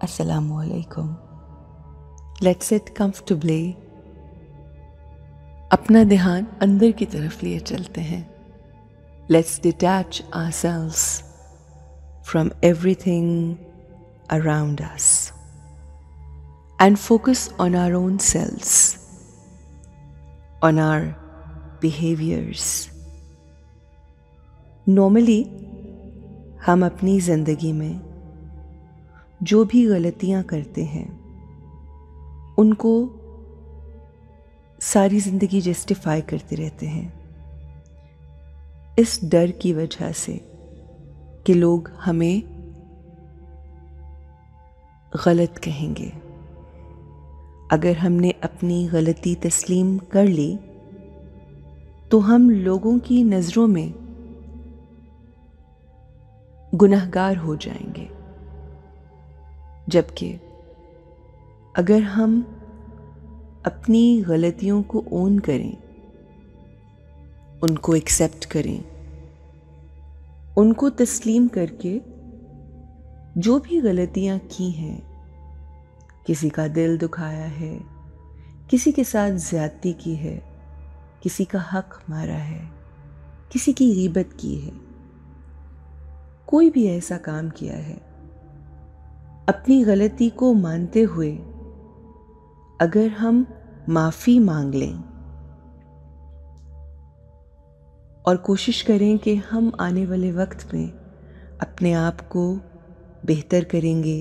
Assalamualaikum. Let's sit comfortably. अपना ध्यान अंदर की तरफ लिए चलते हैं. Let's detach ourselves from everything around us and focus on our own selves, on our behaviors. Normally, हम अपनी ज़िंदगी में जो भी गलतियां करते हैं उनको सारी ज़िंदगी जस्टिफाई करते रहते हैं इस डर की वजह से कि लोग हमें गलत कहेंगे. अगर हमने अपनी गलती तस्लीम कर ली तो हम लोगों की नज़रों में गुनहगार हो जाएंगे. जबकि अगर हम अपनी गलतियों को ओन करें, उनको एक्सेप्ट करें, उनको तस्लीम करके जो भी गलतियां की हैं, किसी का दिल दुखाया है, किसी के साथ ज़्यादती की है, किसी का हक मारा है, किसी की गीबत की है, कोई भी ऐसा काम किया है, अपनी गलती को मानते हुए अगर हम माफ़ी मांग लें और कोशिश करें कि हम आने वाले वक्त में अपने आप को बेहतर करेंगे,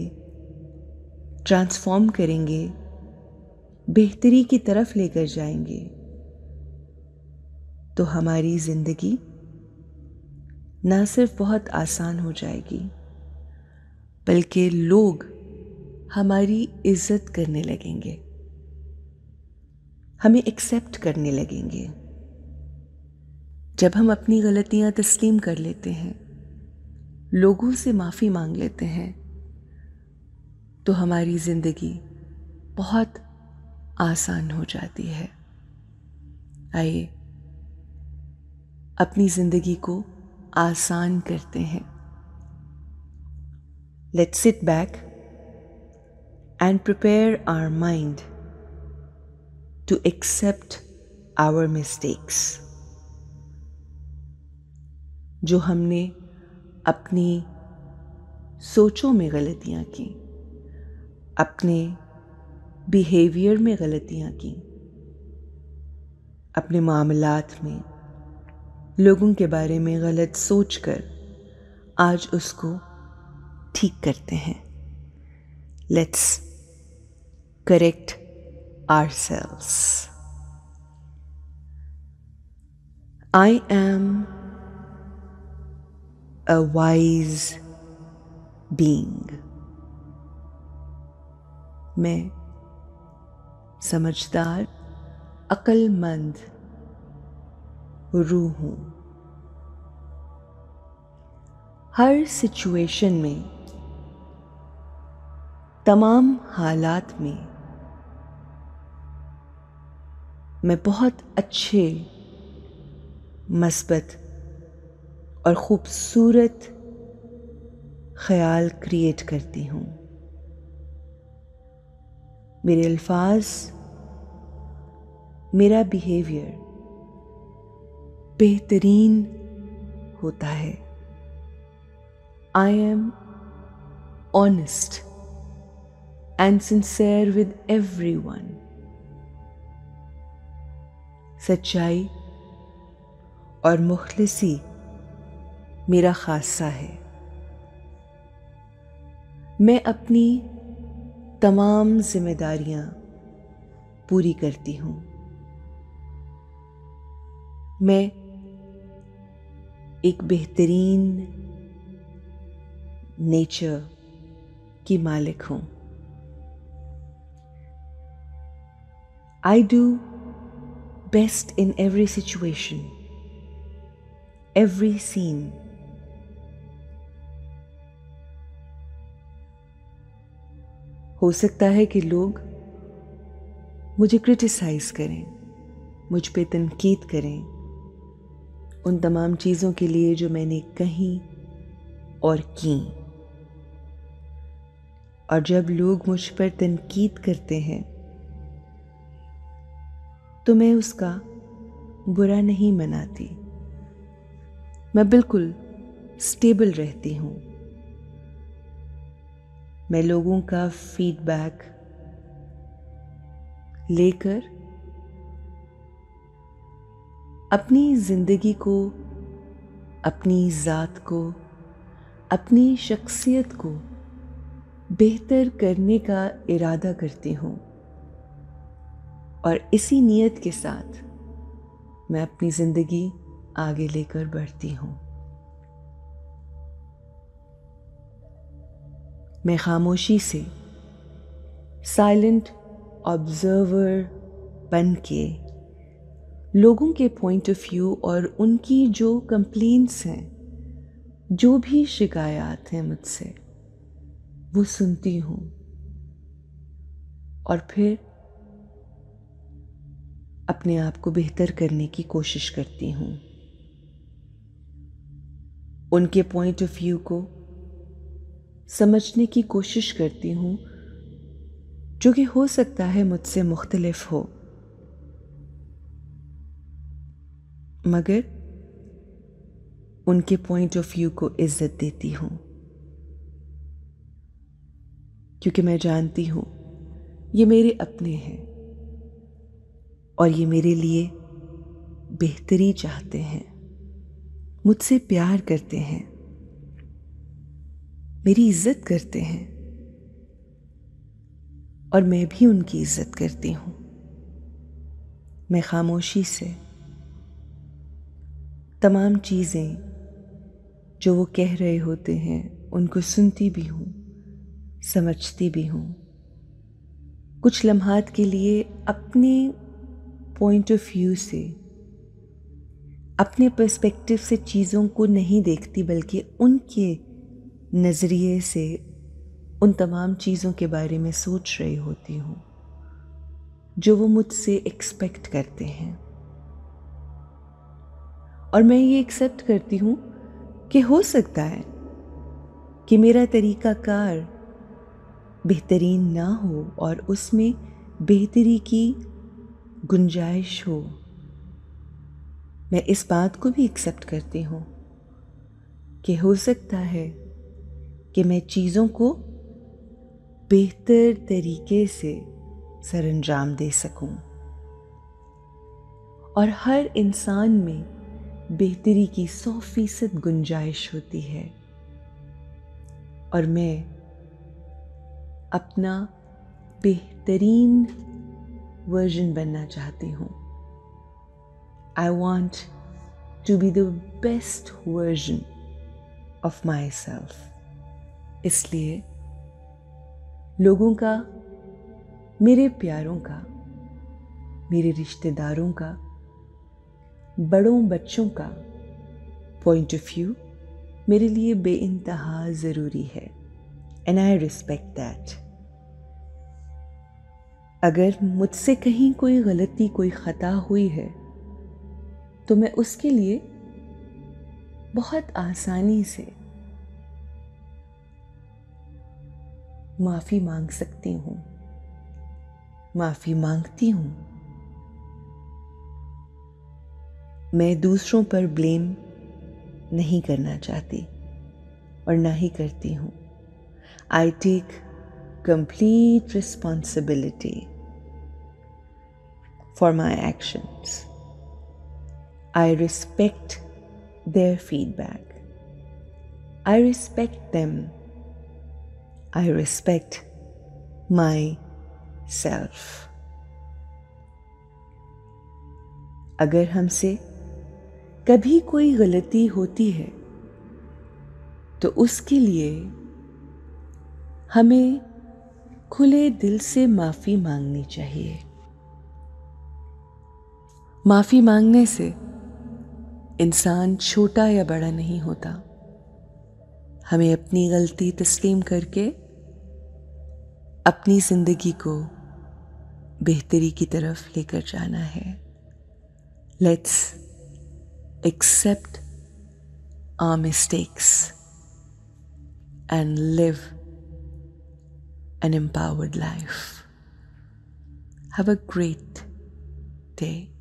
ट्रांसफॉर्म करेंगे, बेहतरी की तरफ लेकर जाएंगे, तो हमारी ज़िंदगी ना सिर्फ बहुत आसान हो जाएगी बल्कि लोग हमारी इज्जत करने लगेंगे, हमें एक्सेप्ट करने लगेंगे. जब हम अपनी गलतियां तस्लीम कर लेते हैं, लोगों से माफ़ी मांग लेते हैं, तो हमारी ज़िंदगी बहुत आसान हो जाती है. आइए अपनी ज़िंदगी को आसान करते हैं. Let's sit back and prepare our mind to accept our mistakes. जो हमने अपनी सोचों में गलतियां की, अपने बिहेवियर में गलतियां की, अपने मामलात में लोगों के बारे में गलत सोचकर आज उसको ठीक करते हैं. Let's correct ourselves. I am a wise being. मैं समझदार, अक्लमंद रूह हूँ. हर सिचुएशन में, तमाम हालात में मैं बहुत अच्छे, मस्बत और खूबसूरत ख्याल क्रिएट करती हूँ. मेरे अल्फाज, मेरा बिहेवियर बेहतरीन होता है. I am honest and sincere with everyone. सच्चाई और मुखलिसी मेरा खासा है. मैं अपनी तमाम जिम्मेदारियां पूरी करती हूँ. मैं एक बेहतरीन नेचर की मालिक हूँ. I do best in every situation, every scene. हो सकता है कि लोग मुझे क्रिटिसाइज करें, मुझ पे तनकीद करें उन तमाम चीज़ों के लिए जो मैंने कही और की. और जब लोग मुझ पर तनकीद करते हैं तो मैं उसका बुरा नहीं मनाती। मैं बिल्कुल स्टेबल रहती हूँ। मैं लोगों का फीडबैक लेकर अपनी जिंदगी को, अपनी ज़ात को, अपनी शख्सियत को बेहतर करने का इरादा करती हूँ और इसी नीयत के साथ मैं अपनी ज़िंदगी आगे लेकर बढ़ती हूँ। मैं खामोशी से साइलेंट ऑब्जर्वर बन के लोगों के पॉइंट ऑफ व्यू और उनकी जो कंप्लेंट्स हैं, जो भी शिकायत हैं मुझसे, वो सुनती हूँ और फिर अपने आप को बेहतर करने की कोशिश करती हूँ। उनके पॉइंट ऑफ व्यू को समझने की कोशिश करती हूँ, जो कि हो सकता है मुझसे मुख्तलिफ हो, मगर उनके पॉइंट ऑफ व्यू को इज्जत देती हूँ, क्योंकि मैं जानती हूँ ये मेरे अपने हैं और ये मेरे लिए बेहतरी चाहते हैं, मुझसे प्यार करते हैं, मेरी इज्जत करते हैं और मैं भी उनकी इज्जत करती हूँ। मैं खामोशी से तमाम चीज़ें जो वो कह रहे होते हैं उनको सुनती भी हूँ, समझती भी हूँ। कुछ लम्हात के लिए अपने पॉइंट ऑफ व्यू से, अपने पर्सपेक्टिव से चीज़ों को नहीं देखती, बल्कि उनके नज़रिए से उन तमाम चीज़ों के बारे में सोच रही होती हूँ जो वो मुझसे एक्सपेक्ट करते हैं। और मैं ये एक्सेप्ट करती हूँ कि हो सकता है कि मेरा तरीक़ाकार बेहतरीन ना हो और उसमें बेहतरी की गुंजाइश हो। मैं इस बात को भी एक्सेप्ट करती हूँ कि हो सकता है कि मैं चीज़ों को बेहतर तरीके से सरअंजाम दे सकूं और हर इंसान में बेहतरी की 100% गुंजाइश होती है और मैं अपना बेहतरीन वर्जन बनना चाहती हूँ। I want to be the best version of myself. इसलिए लोगों का, मेरे प्यारों का, मेरे रिश्तेदारों का, बड़ों बच्चों का पॉइंट ऑफ व्यू मेरे लिए बेइंतहा ज़रूरी है एंड आई रिस्पेक्ट दैट। अगर मुझसे कहीं कोई गलती, कोई ख़ता हुई है तो मैं उसके लिए बहुत आसानी से माफ़ी मांग सकती हूँ, माफ़ी मांगती हूँ। मैं दूसरों पर ब्लेम नहीं करना चाहती और ना ही करती हूँ। I take complete responsibility for my actions. I respect their feedback. I respect them. I respect myself. अगर हमसे कभी कोई गलती होती है तो उसके लिए हमें खुले दिल से माफ़ी मांगनी चाहिए। माफ़ी मांगने से इंसान छोटा या बड़ा नहीं होता। हमें अपनी गलती तस्लीम करके अपनी ज़िंदगी को बेहतरी की तरफ लेकर जाना है। Let's accept our mistakes and live an empowered life. Have a great day.